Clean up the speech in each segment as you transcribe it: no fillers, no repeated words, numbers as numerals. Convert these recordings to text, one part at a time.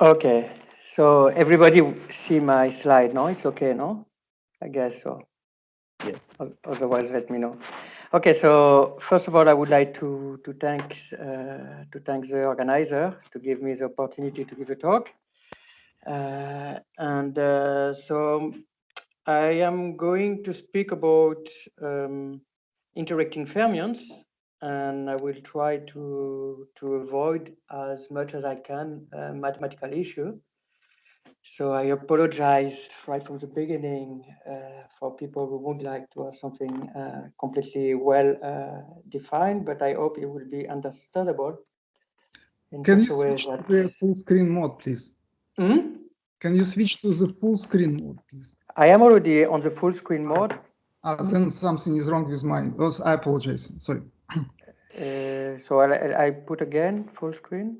Okay, so everybody see my slide, no? It's okay, no? I guess so. Yes. Otherwise, let me know. Okay, so first of all, I would like to thank the organizer to give me the opportunity to give a talk. So I am going to speak about interacting fermions, and I will try to avoid as much as I can mathematical issue. So I apologize right from the beginning for people who would like to have something completely well defined, but I hope it will be understandable in Can you such a way switch to that. the full screen mode, please? Hmm? Can you switch to the full screen mode, please? I am already on the full screen mode. Then something is wrong with mine. I apologize. Sorry. So I put again full screen.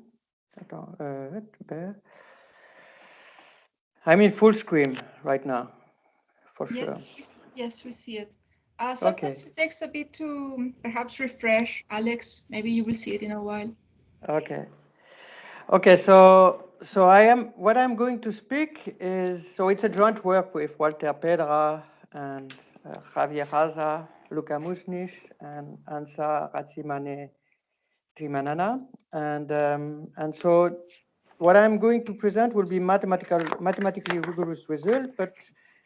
I'm in full screen right now, for sure. Yes, we see it. Okay. Sometimes it takes a bit to perhaps refresh. Alex, maybe you will see it in a while. Okay. Okay. So what I'm going to speak is, so it's a joint work with Walter Pedra and Javier Haza, Luca Musnich, and Ansa Ratsimane Trimanana, and so what I'm going to present will be mathematically rigorous result, but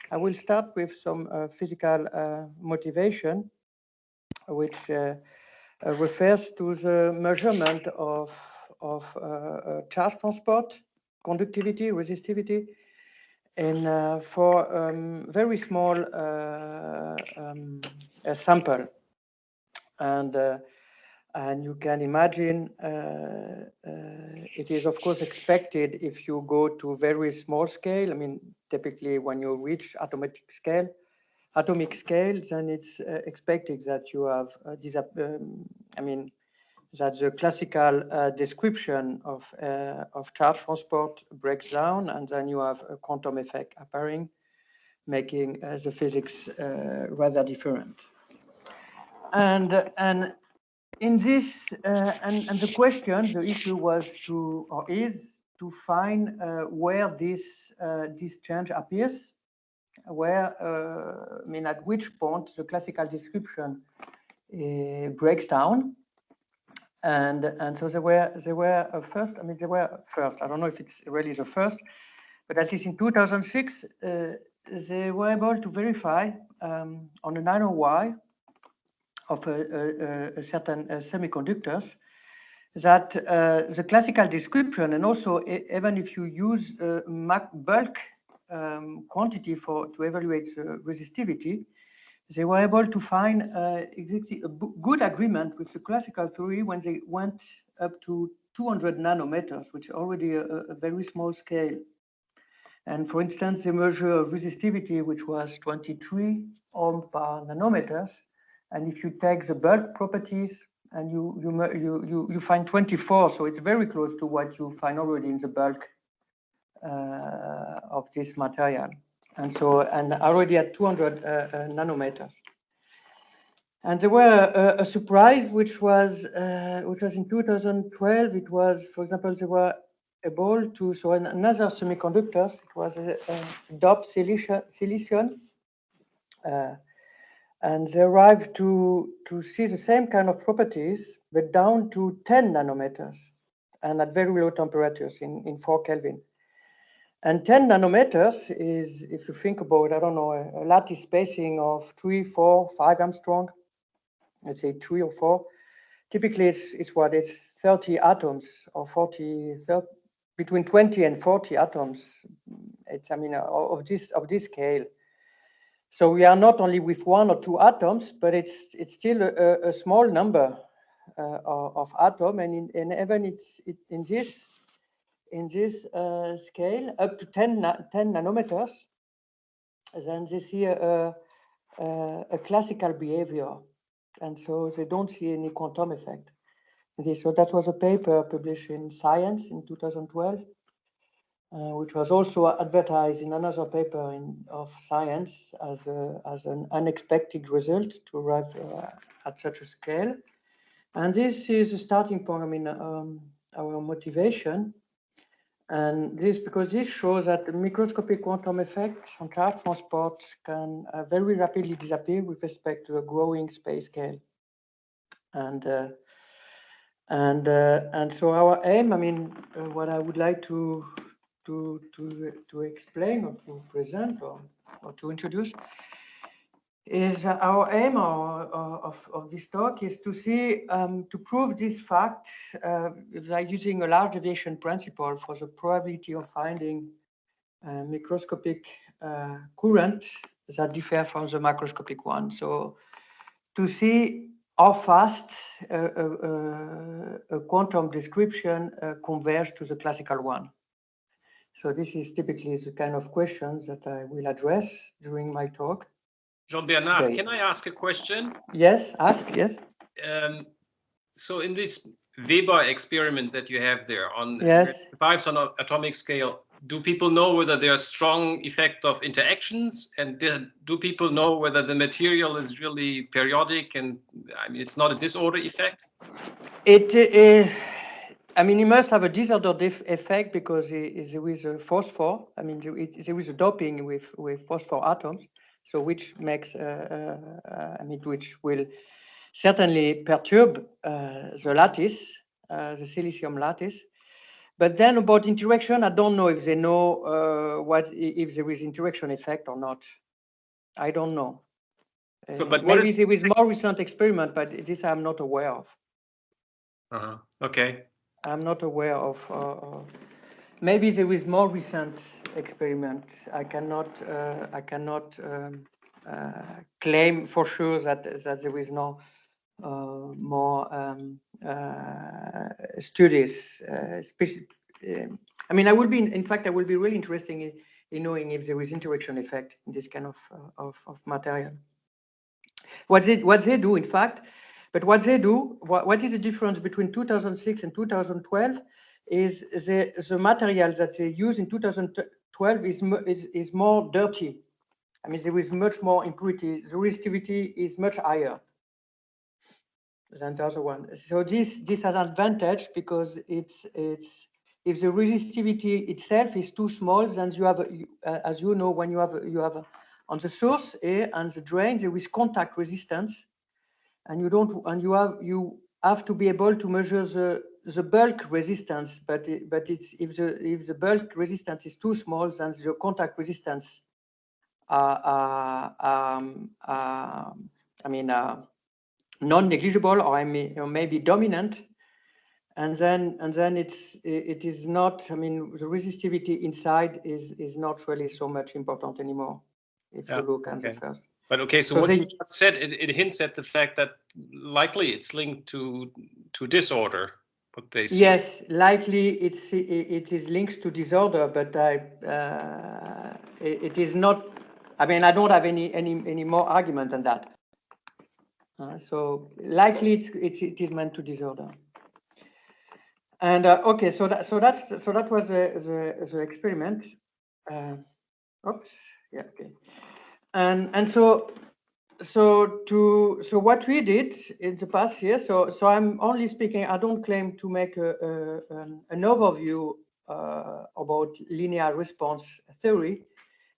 I will start with some physical motivation, which refers to the measurement of charge transport, conductivity, resistivity, and for very small sample. And you can imagine it is, of course, expected if you go to very small scale. I mean, typically when you reach atomic scale, then it's expected that you have that the classical description of charge transport breaks down, and then you have a quantum effect appearing, making the physics rather different. And in this, and the question, the issue was to, or is to find where this change appears, where, at which point the classical description breaks down. And so they were first, I don't know if it's really the first, but at least in 2006, they were able to verify on a nanowire of a certain semiconductors that the classical description, and also even if you use bulk quantity to evaluate the resistivity, they were able to find exactly a good agreement with the classical theory when they went up to 200 nanometers, which is already a very small scale. And for instance, they measure resistivity, which was 23 ohm per nanometers. And if you take the bulk properties and you find 24, so it's very close to what you find already in the bulk of this material. And so, and already at 200 nanometers. And there were a surprise, which was in 2012. It was, for example, they were able to, so another semiconductors, it was a doped silicium, and they arrived to see the same kind of properties, but down to 10 nanometers, and at very low temperatures in 4 Kelvin. And 10 nanometers is, if you think about, I don't know, a lattice spacing of 3, 4, 5 Armstrong, let's say 3 or 4. Typically, it's 30 atoms or 30, between 20 and 40 atoms. It's, of this scale. So we are not only with 1 or 2 atoms, but it's still a small number of atoms, and even in this scale up to 10 nanometers, then they see a classical behavior, and so they don't see any quantum effect. So that was a paper published in Science in 2012, which was also advertised in another paper of Science as an unexpected result to arrive at such a scale. And this is a starting point. Our motivation. And this because this shows that the microscopic quantum effects on charge transport can very rapidly disappear with respect to a growing space scale. And so our aim, I mean, what I would like to explain or to present or to introduce is our aim of this talk is to see to prove this fact by using a large deviation principle for the probability of finding microscopic current that differ from the macroscopic one. So to see how fast a quantum description converges to the classical one. So this is typically the kind of questions that I will address during my talk. Jean-Bernard, can I ask a question? Yes, ask, yes. So in this Weber experiment that you have there on yes. pipes on an atomic scale, do people know whether there are strong effect of interactions, and do people know whether the material is really periodic and I mean it's not a disorder effect? I mean, it must have a disordered effect because there is a phosphor. I mean, there is a doping with phosphor atoms, so which makes I mean, which will certainly perturb the lattice, the silicium lattice. But then about interaction, I don't know if they know if there is interaction effect or not. I don't know. So, but maybe there is more recent experiment, but this I'm not aware of. Okay. I'm not aware of. Maybe there is more recent experiment. I cannot claim for sure that there is no more studies. I mean, I will be, in fact, I will be really interested in knowing if there is interaction effect in this kind of material. What they do, in fact, but what they do, what is the difference between 2006 and 2012 is the material that they use in 2012 is more dirty. I mean, there is much more impurity. The resistivity is much higher than the other one. So this has an advantage because it's if the resistivity itself is too small, then you have as you know, when you have on the source and the drain there is contact resistance, and you have to be able to measure the bulk resistance, but it's if the bulk resistance is too small, then the contact resistance non-negligible, or maybe dominant, and then it is not. I mean, the resistivity inside is not really so much important anymore if you look at the first. But okay, so what you just said, it hints at the fact that likely it's linked to disorder. What they see. Yes, likely it is linked to disorder, but it is not. I mean, I don't have any more argument than that. So likely it is meant to disorder. And okay, so that was the experiment. Oops, yeah, okay. And so what we did in the past year. So I'm only speaking. I don't claim to make an overview about linear response theory.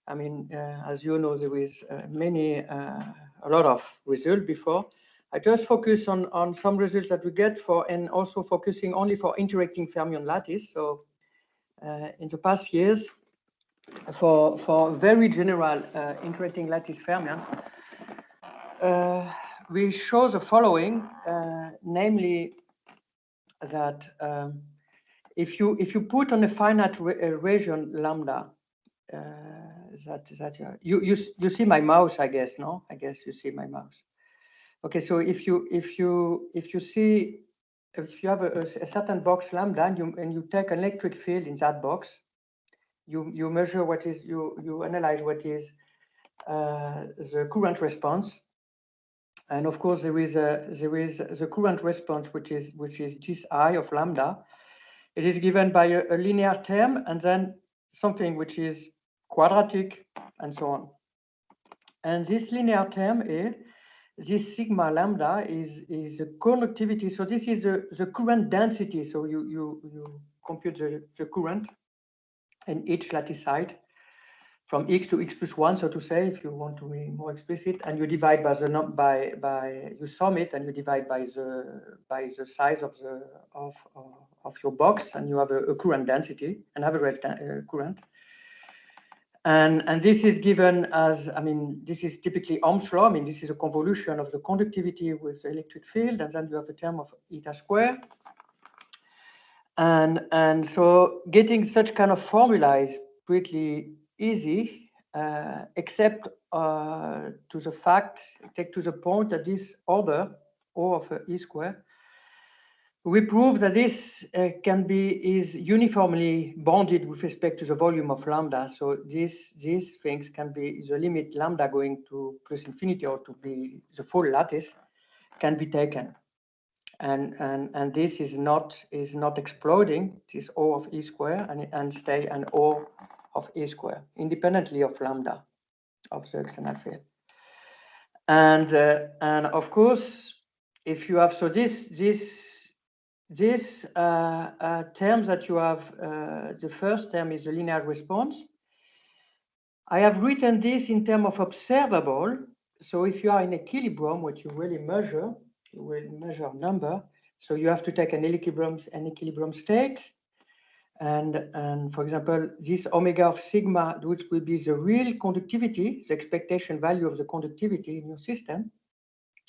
I mean, as you know, there is a lot of results before. I just focus on some results that we get and also focusing only for interacting fermion lattice. So in the past years, for very general interacting lattice fermion, we show the following, namely that if you put on a finite region lambda, you see my mouse, I guess, no? I guess you see my mouse. Okay, so if you have a certain box lambda and you take an electric field in that box, you measure what is you analyze what is the current response, and of course there is the current response which is this I of lambda. It is given by a linear term and then something which is quadratic and so on. And this linear term this sigma lambda is the conductivity. So this is the current density. So you compute the current in each lattice side, from x to x plus 1, so to say, if you want to be more explicit, and you divide by the you sum it and you divide by the size of your box, and you have a current density, an average current. And this is given as, I mean, this is typically Ohm's law. I mean, this is a convolution of the conductivity with the electric field, and then you have a term of eta square. And so getting such kind of formula is pretty easy, except to the fact, take to the point that this order, O of E square, we prove that this is uniformly bounded with respect to the volume of lambda. So these things can be, the limit lambda going to plus infinity or to be the full lattice can be taken. And this is not exploding, this O of E square, and stay an O of E square, independently of lambda of the external field. And of course, if you have, so this terms that you have, the first term is the linear response. I have written this in terms of observable. So if you are in equilibrium, what you really measure, you will measure number. So you have to take an equilibrium state. And for example, this omega of sigma, which will be the real conductivity, the expectation value of the conductivity in your system.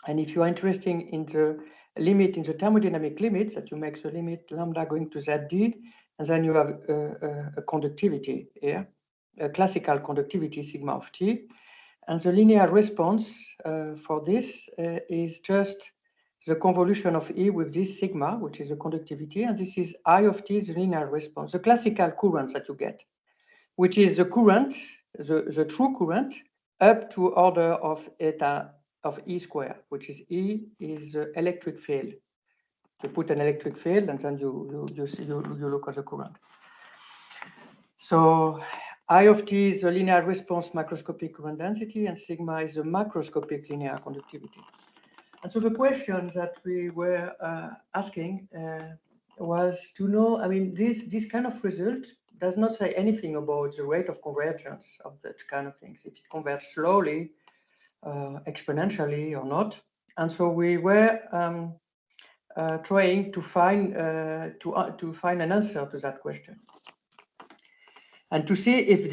And if you are interested in the limit, in the thermodynamic limits, that you make the limit lambda going to ZD, and then you have a conductivity here, a classical conductivity sigma of T. And the linear response for this is just the convolution of E with this sigma, which is the conductivity, and this is I of T, the linear response, the classical current that you get, which is the current, the true current, up to order of eta of E square, which is E is the electric field. You put an electric field, and then you look at the current. So I of T is the linear response macroscopic current density, and sigma is the macroscopic linear conductivity. And so the question that we were asking was to know, I mean, this kind of result does not say anything about the rate of convergence of that kind of things, if it converges slowly, exponentially or not. And so we were trying to find an answer to that question, and to see if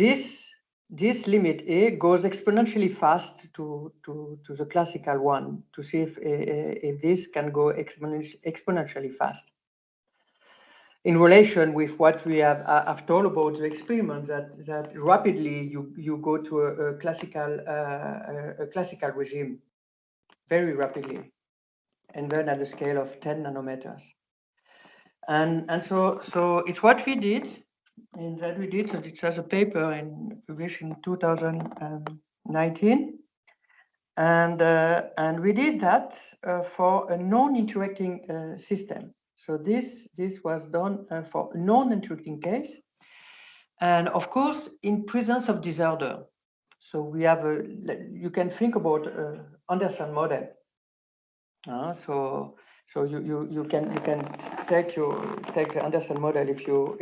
this limit A goes exponentially fast to the classical one, to see if this can go exponentially fast in relation with what we have told about the experiment, that rapidly you go to a classical regime very rapidly, and then at a scale of 10 nanometers. And so it's what we did. And that we did, so it was a paper published in 2019, and we did that for a non-interacting system. So this was done for a non-interacting case, and of course in presence of disorder. So we have you can think about Anderson model. So you can take the Anderson model if you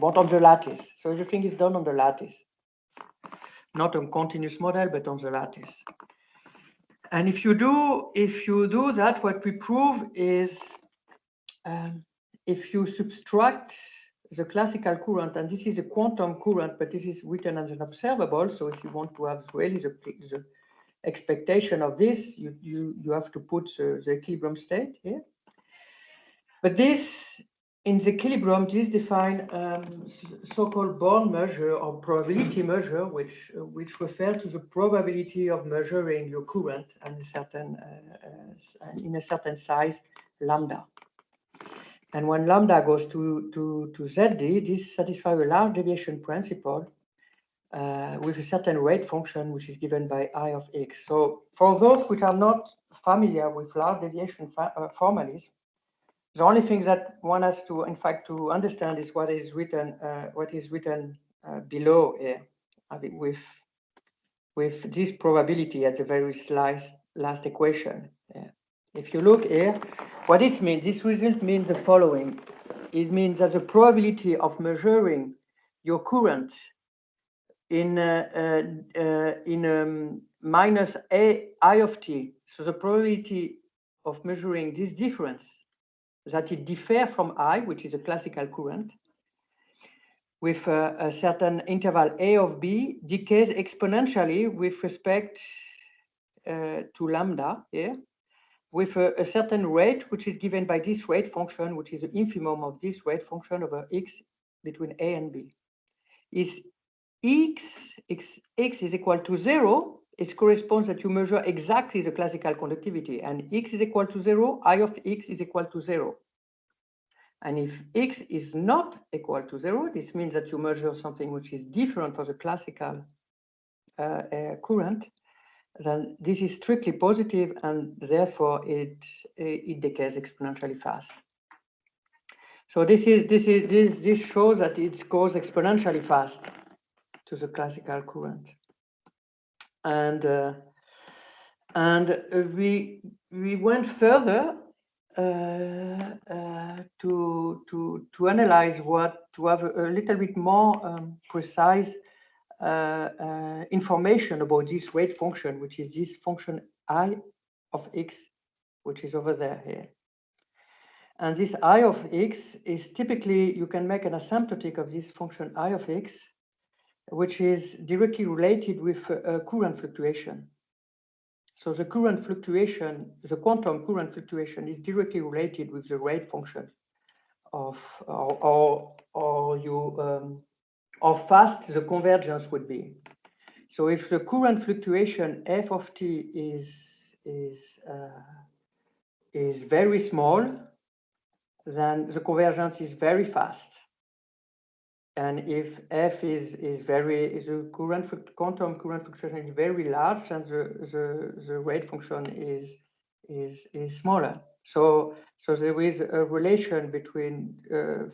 want on the lattice. So everything is done on the lattice, not on continuous model, but on the lattice. And if you do that, what we prove is if you subtract the classical current, and this is a quantum current, but this is written as an observable. So if you want to have really the expectation of this, you have to put the equilibrium state here. But this, in the equilibrium, this define so-called Born measure or probability measure, which refer to the probability of measuring your current and in a certain size lambda. And when lambda goes to ZD, this satisfies a large deviation principle with a certain rate function, which is given by I of X. So for those which are not familiar with large deviation formalism, the only thing that one has to, in fact, to understand is what is written below here, I mean, with this probability at the very last equation. Yeah. If you look here, what it means, this result means the following. It means that the probability of measuring your current in minus I of t. So the probability of measuring this difference, that it differs from I, which is a classical current, with a certain interval A of B, decays exponentially with respect to lambda here, with a certain rate, which is given by this rate function, which is the infimum of this rate function over x between A and B. Is x is equal to 0, it corresponds that you measure exactly the classical conductivity, and x is equal to 0, I of x is equal to 0. And if x is not equal to 0, this means that you measure something which is different for the classical current, then this is strictly positive, and therefore it decays exponentially fast. So this shows that it goes exponentially fast to the classical current, and we went further to analyze to have a little bit more precise information about this rate function, which is this function I of x, which is over there here. And this I of x is typically, you can make an asymptotic of this function I of x, which is directly related with current fluctuation. So the current fluctuation, the quantum current fluctuation, is directly related with the rate function of how fast the convergence would be. So if the current fluctuation f of t is very small, then the convergence is very fast. And if f is the quantum current fluctuation is very large, then the rate function is smaller. So there is a relation between the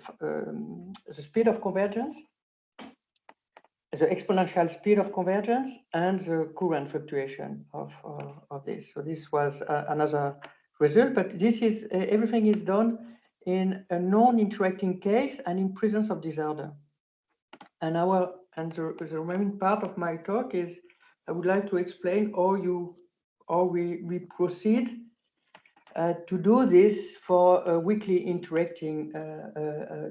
speed of convergence, the exponential speed of convergence, and the current fluctuation of this. So this was another result, but this is everything is done in a non-interacting case and in presence of disorder. And the remaining part of my talk is I would like to explain how we proceed to do this for a weakly interacting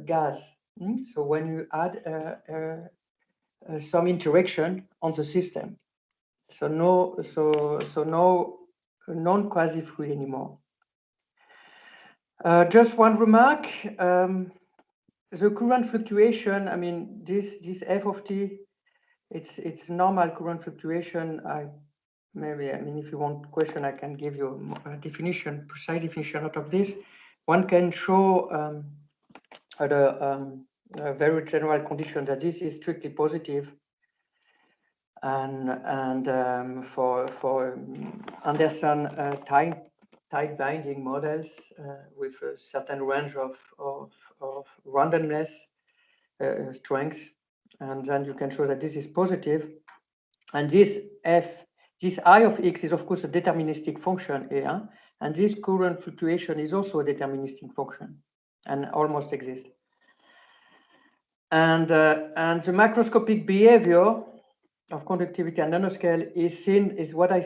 gas. So when you add some interaction on the system, so no non-quasi-free anymore. Just one remark. The current fluctuation, I mean, this f of t, it's normal current fluctuation. If you want question, I can give you a definition, precise definition out of this. One can show at a very general condition that this is strictly positive, and for Anderson tight binding models with a certain range of randomness strengths, and then you can show that this is positive, and this I of x is of course a deterministic function here, and this current fluctuation is also a deterministic function and almost exists. And the macroscopic behavior of conductivity and nanoscale is what I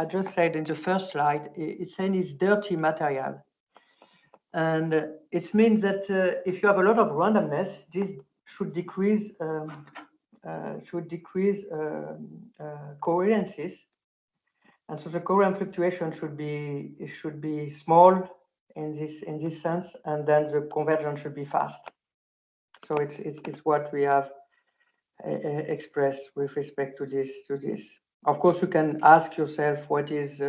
just said in the first slide. It's saying it's dirty material. And it means that if you have a lot of randomness, this should decrease coherences, and so the current fluctuation should be small in this sense, and then the convergence should be fast. So it's what we have expressed with respect to this. Of course, you can ask yourself what is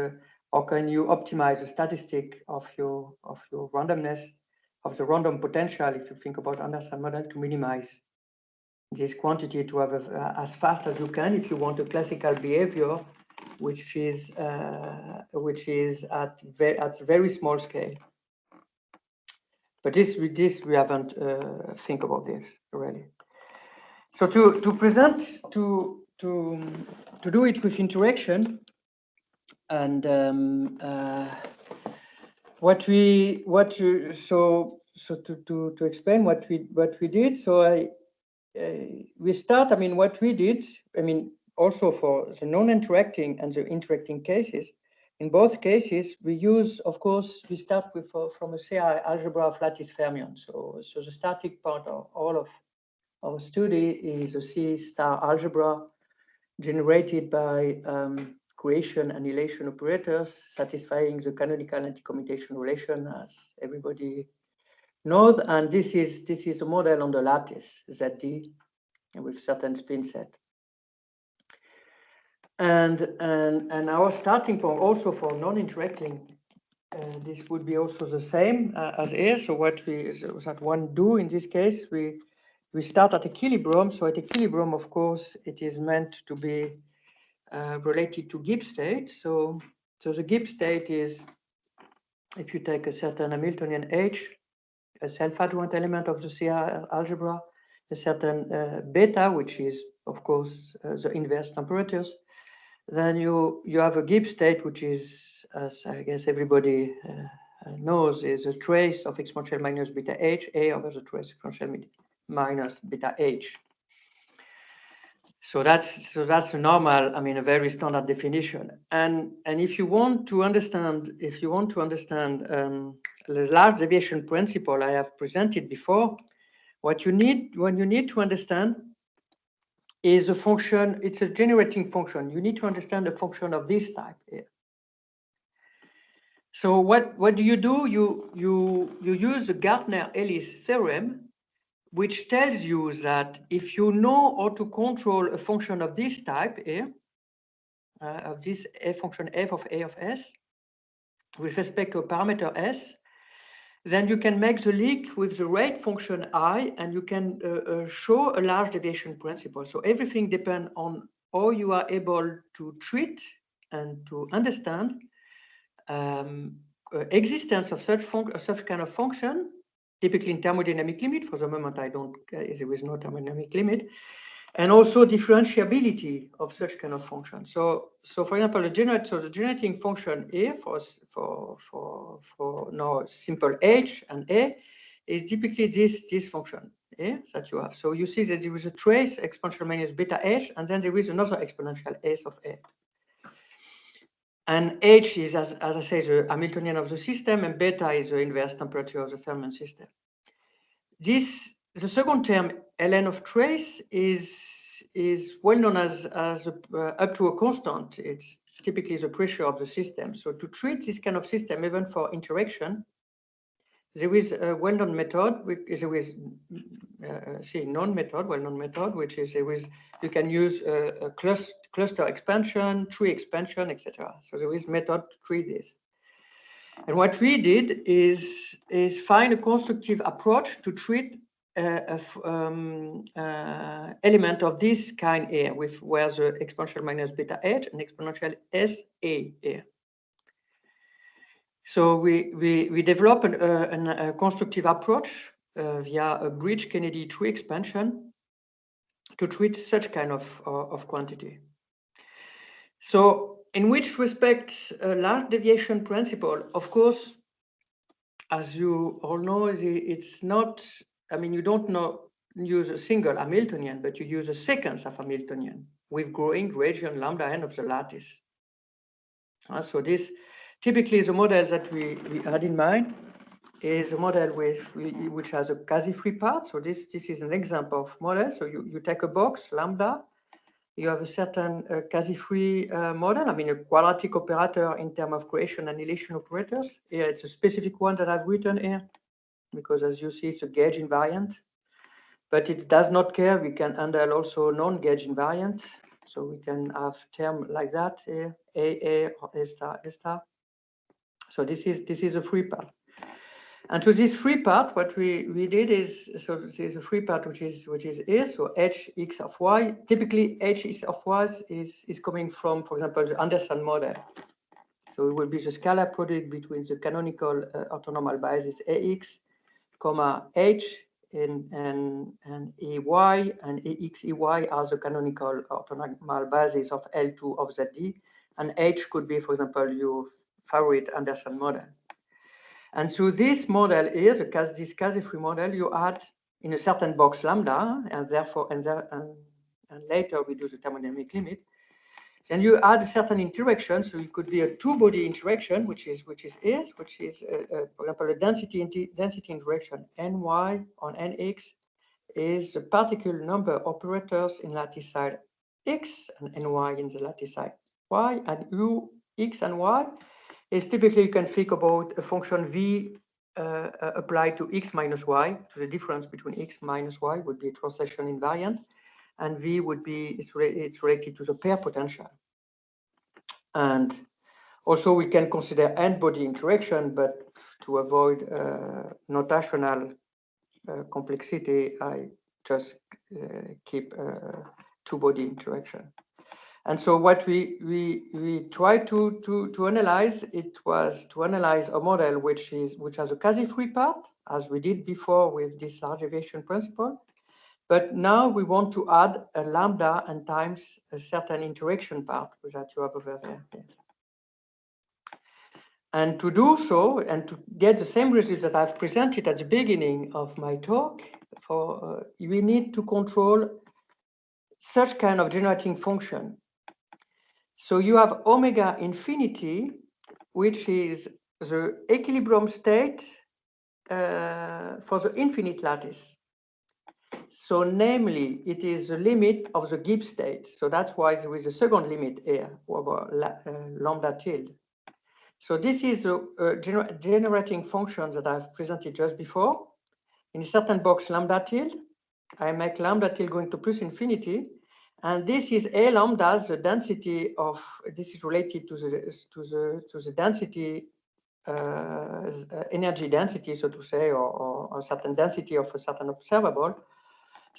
how can you optimize the statistic of your randomness, of the random potential, if you think about Anderson model, to minimize this quantity to have as fast as you can if you want a classical behavior, which is at very small scale. But this we haven't think about this really. So to present to do it with interaction, and to explain what we did. So we start, I mean, what we did, I mean, also for the non-interacting and the interacting cases, in both cases, we use, of course, we start with from a CI algebra of lattice fermions. So the starting part of all of our study is a C star algebra generated by creation annihilation operators satisfying the canonical anti-commutation relation, as everybody knows. And this is a model on the lattice ZD with certain spin set. And our starting point also for non-interacting, this would be also the same as here. So what one do in this case, we start at equilibrium. So at equilibrium, of course, it is meant to be related to Gibbs state. So the Gibbs state is, if you take a certain Hamiltonian H, a self-adjoint element of the CI algebra, a certain beta, which is, of course, the inverse temperatures, then you have a Gibbs state, which is, as I guess everybody knows, is a trace of exponential minus beta h, A over the trace exponential minus beta h. So that's a normal, I mean, a very standard definition. And if you want to understand, the large deviation principle I have presented before, what you need to understand is a function. It's a generating function. You need to understand a function of this type here. So what do? You use the Gartner-Ellis theorem, which tells you that if you know how to control a function of this type here, of this f function f of a of s, with respect to a parameter s, then you can make the link with the rate function I, and you can show a large deviation principle. So everything depends on how you are able to treat and to understand existence of such kind of function, typically in thermodynamic limit. For the moment, there is no thermodynamic limit, and also differentiability of such kind of function. So for example, the generating function here for now simple h and a is typically this function that you have. So you see that there is a trace exponential minus beta h, and then there is another exponential s of a. And h is, as I say, the Hamiltonian of the system, and beta is the inverse temperature of the Fermion system. The second term, ln of trace, is well known as up to a constant. It's typically the pressure of the system. So to treat this kind of system, even for interaction, there is a well-known method. There is well-known method, which is you can use a cluster expansion, tree expansion, etc. So there is method to treat this. And what we did is find a constructive approach to treat element of this kind here, where the exponential minus beta h and exponential s a here. So we develop a constructive approach via a bridge Kennedy tree expansion to treat such kind of quantity. So in which respect large deviation principle, of course, as you all know, it's not, I mean, you don't use a single Hamiltonian, but you use a sequence of Hamiltonian with growing region lambda n of the lattice. So this typically the model that we had in mind is a model which has a quasi-free part. So this is an example of model. So you take a box lambda, you have a certain quasi-free model, I mean a quadratic operator in terms of creation annihilation operators. Here it's a specific one that I've written here, because as you see, it's a gauge invariant, but it does not care. We can handle also non-gauge invariant. So we can have term like that here, A or A star, A star. So this is a free part. And to this free part, what we did is, so this is a free part which is here, so h x of y. Typically h x of y is coming from, for example, the Anderson model. So it will be the scalar product between the canonical orthonormal basis ax, comma h and ay, and ax ay are the canonical orthonormal basis of L2 of ZD, and h could be, for example, your favorite Anderson model. And so this model is this quasi-free model. You add in a certain box lambda, and therefore, and later we do the thermodynamic limit. Then you add a certain interaction, so it could be a two-body interaction, which is for example, a density interaction ny on nx is the particle number operators in lattice side x and ny in the lattice side y, and u x and y is typically, you can think about a function v applied to x minus y, to the difference between x minus y would be a translation invariant, and v would be, it's related to the pair potential. And also we can consider n-body interaction, but to avoid notational complexity, I just keep two-body interaction. And so what we tried to analyze, it was to analyze a model which has a quasi-free part, as we did before with this large deviation principle. But now we want to add a lambda and times a certain interaction part that you have over there. And to do so, and to get the same results that I've presented at the beginning of my talk, we need to control such kind of generating function. So you have omega infinity, which is the equilibrium state for the infinite lattice. So namely, it is the limit of the Gibbs state. So that's why there is a second limit here over lambda tilde. So this is a generating function that I've presented just before. In a certain box lambda tilde, I make lambda tilde going to plus infinity. And this is a lambda, the density of, this is related to the density, energy density, so to say, or a certain density of a certain observable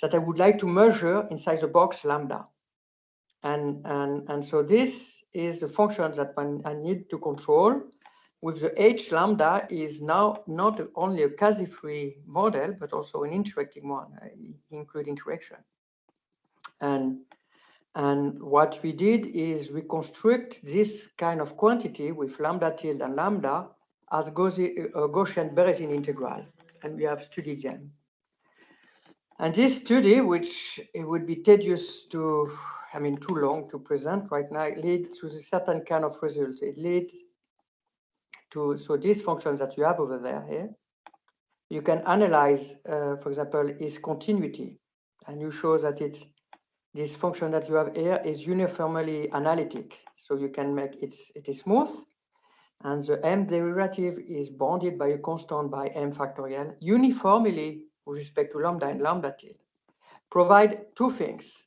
that I would like to measure inside the box lambda. And so this is the function that I need to control with the h lambda is now not only a quasi-free model, but also an interacting one, include interaction. And what we did is we construct this kind of quantity with lambda tilde and lambda as Gaussian-Berezin integral, and we have studied them. And this study, which it would be tedious to, I mean, too long to present right now, leads to a certain kind of results. It leads to, so these functions that you have over there here, you can analyze, for example, is continuity. And you show that it's, this function that you have here is uniformly analytic. So you can make it is smooth. And the m derivative is bounded by a constant by m factorial uniformly with respect to lambda and lambda tilde. Provide two things.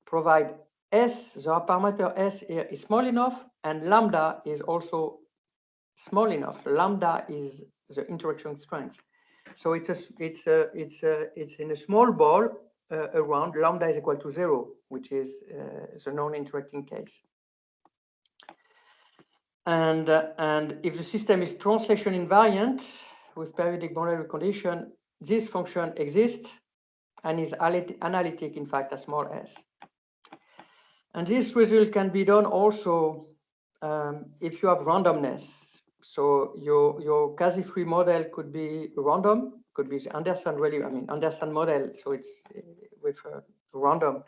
Provide S, the parameter S here is small enough, and lambda is also small enough. Lambda is the interaction strength. So it's in a small ball around lambda is equal to 0, which is the non-interacting case. And if the system is translation invariant with periodic boundary condition, this function exists and is analytic, in fact, at small s. And this result can be done also if you have randomness. So your quasi-free model could be random, could be the Anderson value, I mean, Anderson model. So it's with a random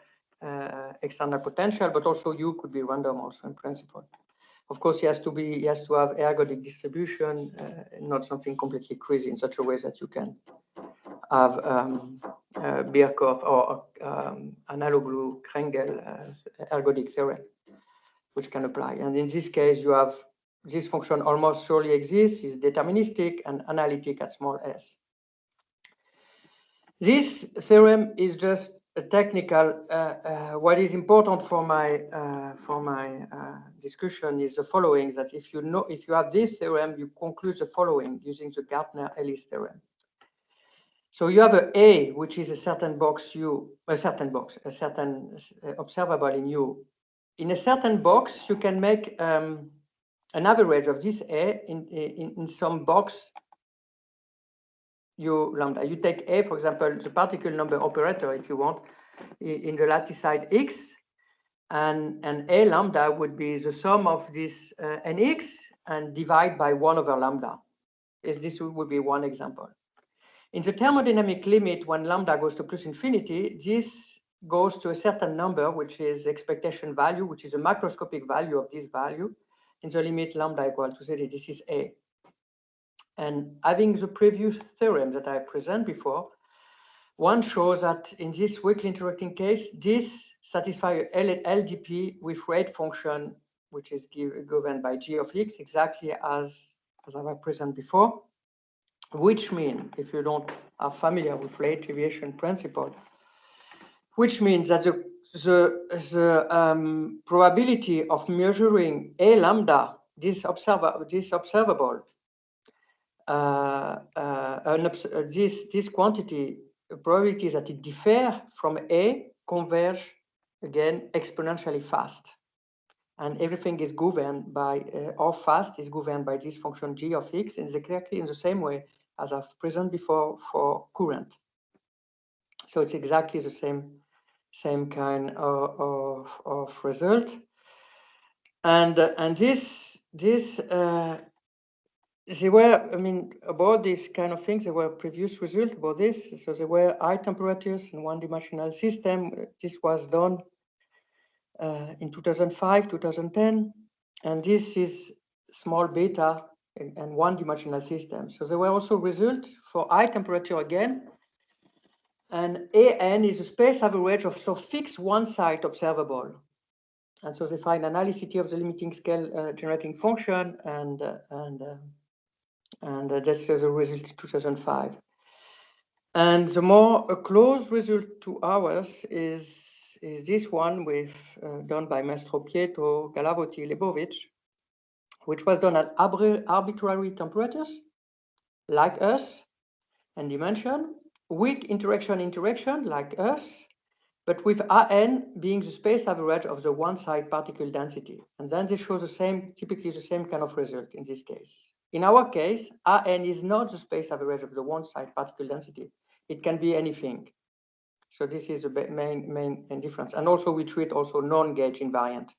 external potential, but also U could be random also in principle. Of course, he has to have ergodic distribution, not something completely crazy in such a way that you can have Birkhoff or Analoglu-Krengel ergodic theorem, which can apply. And in this case, you have this function almost surely exists, is deterministic and analytic at small s. This theorem is just a technical. What is important for my discussion is the following: that if you have this theorem, you conclude the following using the Gartner-Ellis theorem. So you have A, which is a certain box U, a certain observable in U. In a certain box, you can make an average of this A in some box U lambda. You take A, for example, the particle number operator, if you want, in the lattice side X, and A lambda would be the sum of this Nx and divide by 1 over lambda. This would be one example. In the thermodynamic limit, when lambda goes to plus infinity, this goes to a certain number, which is expectation value, which is a macroscopic value of this value. In the limit lambda equal to z, this is A. And having the previous theorem that I presented before, one shows that in this weakly interacting case, this satisfies LDP with rate function, which is given by g of x, exactly as I presented before, which means, if you don't are familiar with rate deviation principle, which means that the probability of measuring A lambda, this observable, this quantity, probability that it differs from A converge again exponentially fast. And everything is governed by, how fast is governed by this function g of x, and exactly in the same way as I've presented before for current. So it's exactly the same kind of result. And this there were, I mean, about this kind of things, there were previous results about this. So there were high temperatures in one-dimensional system. This was done in 2005, 2010, and this is small beta and one-dimensional system. So there were also results for high temperature again, and AN is a space average of so fixed one site observable. And so they find analyticity of the limiting scale generating function, and this is a result in 2005. And the more close result to ours is this one with done by Maestro Pietro, Galavotti, Lebovich, which was done at arbitrary temperatures, like us, and dimension, weak interaction like us, but with AN being the space average of the one-side particle density. And then they show the same, typically the same kind of result in this case. In our case, AN is not the space average of the one-side particle density. It can be anything. So this is the main difference. And also we treat also non-gauge invariant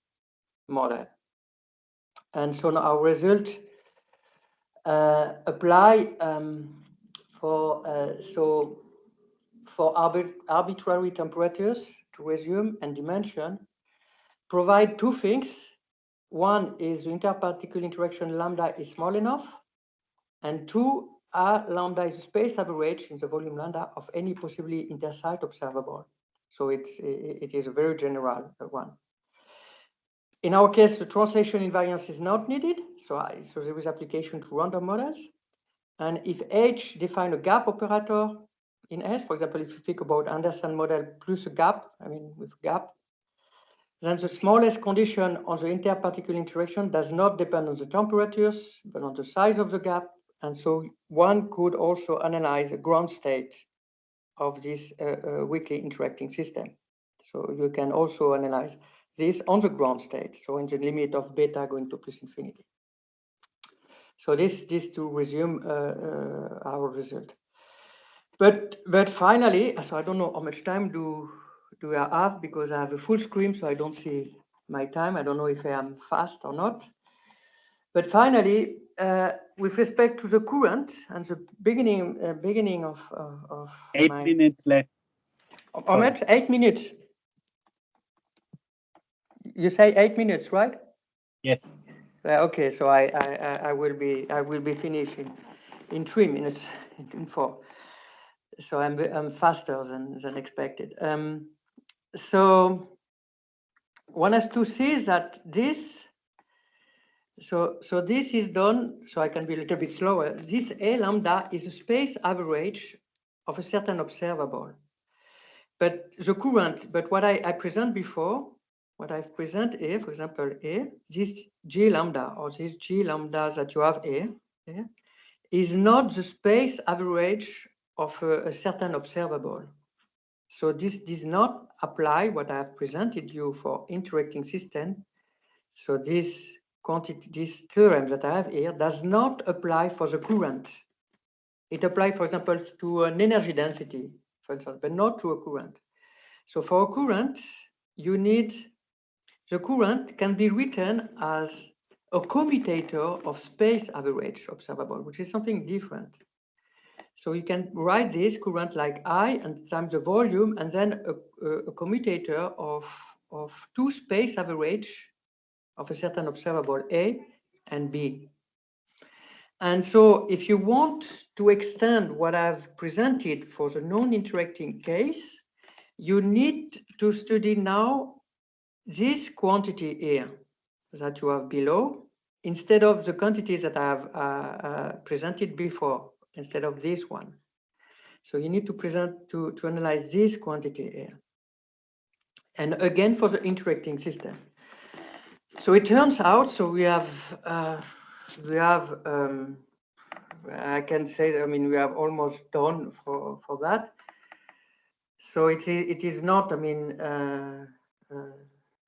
model. And so now our result apply for arbitrary temperatures to resume and dimension, provide two things. One is the interparticle interaction lambda is small enough, and two, R lambda is the space average in the volume lambda of any possibly intersite observable. So it is a very general one. In our case, the translation invariance is not needed, so there is application to random models. And if H define a gap operator in S, for example, if you think about Anderson model plus a gap, I mean with gap, then the smallest condition on the interparticle interaction does not depend on the temperatures, but on the size of the gap. And so one could also analyze a ground state of this weakly interacting system. So you can also analyze this on the ground state, so in the limit of beta going to plus infinity. So this to resume our result. But finally, so I don't know how much time do I have, because I have a full screen, so I don't see my time. I don't know if I am fast or not. But finally, with respect to the current and the beginning of 8 minutes left. How much? 8 minutes. You say 8 minutes, right? Yes. Okay, so I will be finished in 3 minutes, in 4. So I'm faster than expected. So one has to see that this. So this is done. So I can be a little bit slower. This A lambda is a space average of a certain observable. But the current. But what I present before. What I've presented here, for example, A, this G lambda or this G lambda that you have here, is not the space average of a certain observable. So this does not apply what I have presented you for interacting system. So this quantity, this theorem that I have here does not apply for the current. It applies, for example, to an energy density, for instance, but not to a current. So for a current, you need. The current can be written as a commutator of space average observable, which is something different. So you can write this current like I and times the volume, and then a commutator of two space average of a certain observable A and B. And so if you want to extend what I've presented for the non-interacting case, you need to study now this quantity here that you have below, instead of the quantities that I have presented before, instead of this one. So you need to analyze this quantity here. And again, for the interacting system. So it turns out, so we have I can say, I mean, we have almost done for that. So it is not, I mean,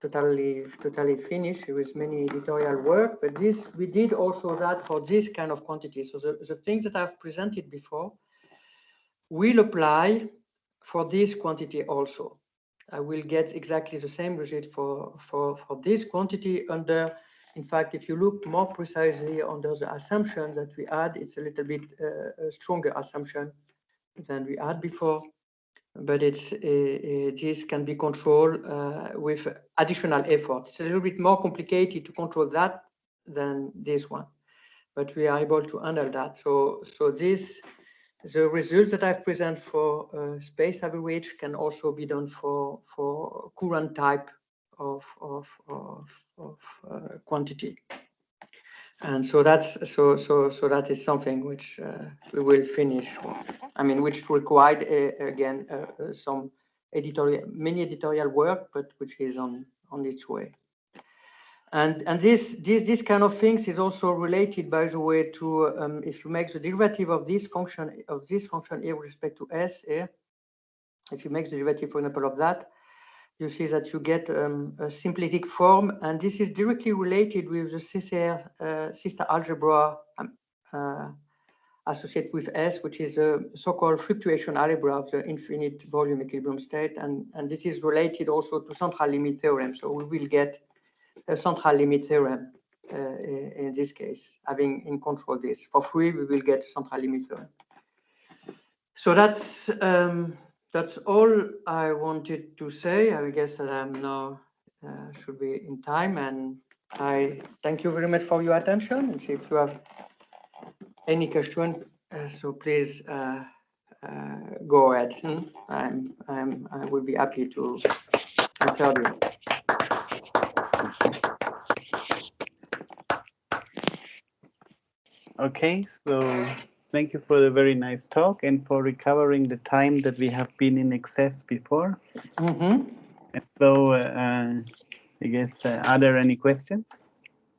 totally finished with many editorial work, but this, we did also that for this kind of quantity. So the things that I've presented before will apply for this quantity also. I will get exactly the same result for this quantity under, in fact, if you look more precisely under the assumptions that we had, it's a little bit a stronger assumption than we had before, but it's this can be controlled with additional effort. It's a little bit more complicated to control that than this one, but we are able to handle that. So the results that I've presented for space average can also be done for current type of quantity, and so that's so that is something which we will finish. I mean, which required again some many editorial work, but which is on its way. And this kind of things is also related, by the way, to if you make the derivative of this function here with respect to s here, if you make the derivative, for example, of that, you see that you get a symplectic form, and this is directly related with the sister algebra associated with S, which is a so-called fluctuation algebra of the infinite volume equilibrium state, and this is related also to central limit theorem. So we will get a central limit theorem in this case, having in control this. For free, we will get central limit theorem. So that's all I wanted to say. I guess that I'm now should be in time, and I thank you very much for your attention. And see if you have any question, so please go ahead. I will be happy to answer you. Okay, so thank you for the very nice talk and for recovering the time that we have been in excess before. And so I guess, are there any questions?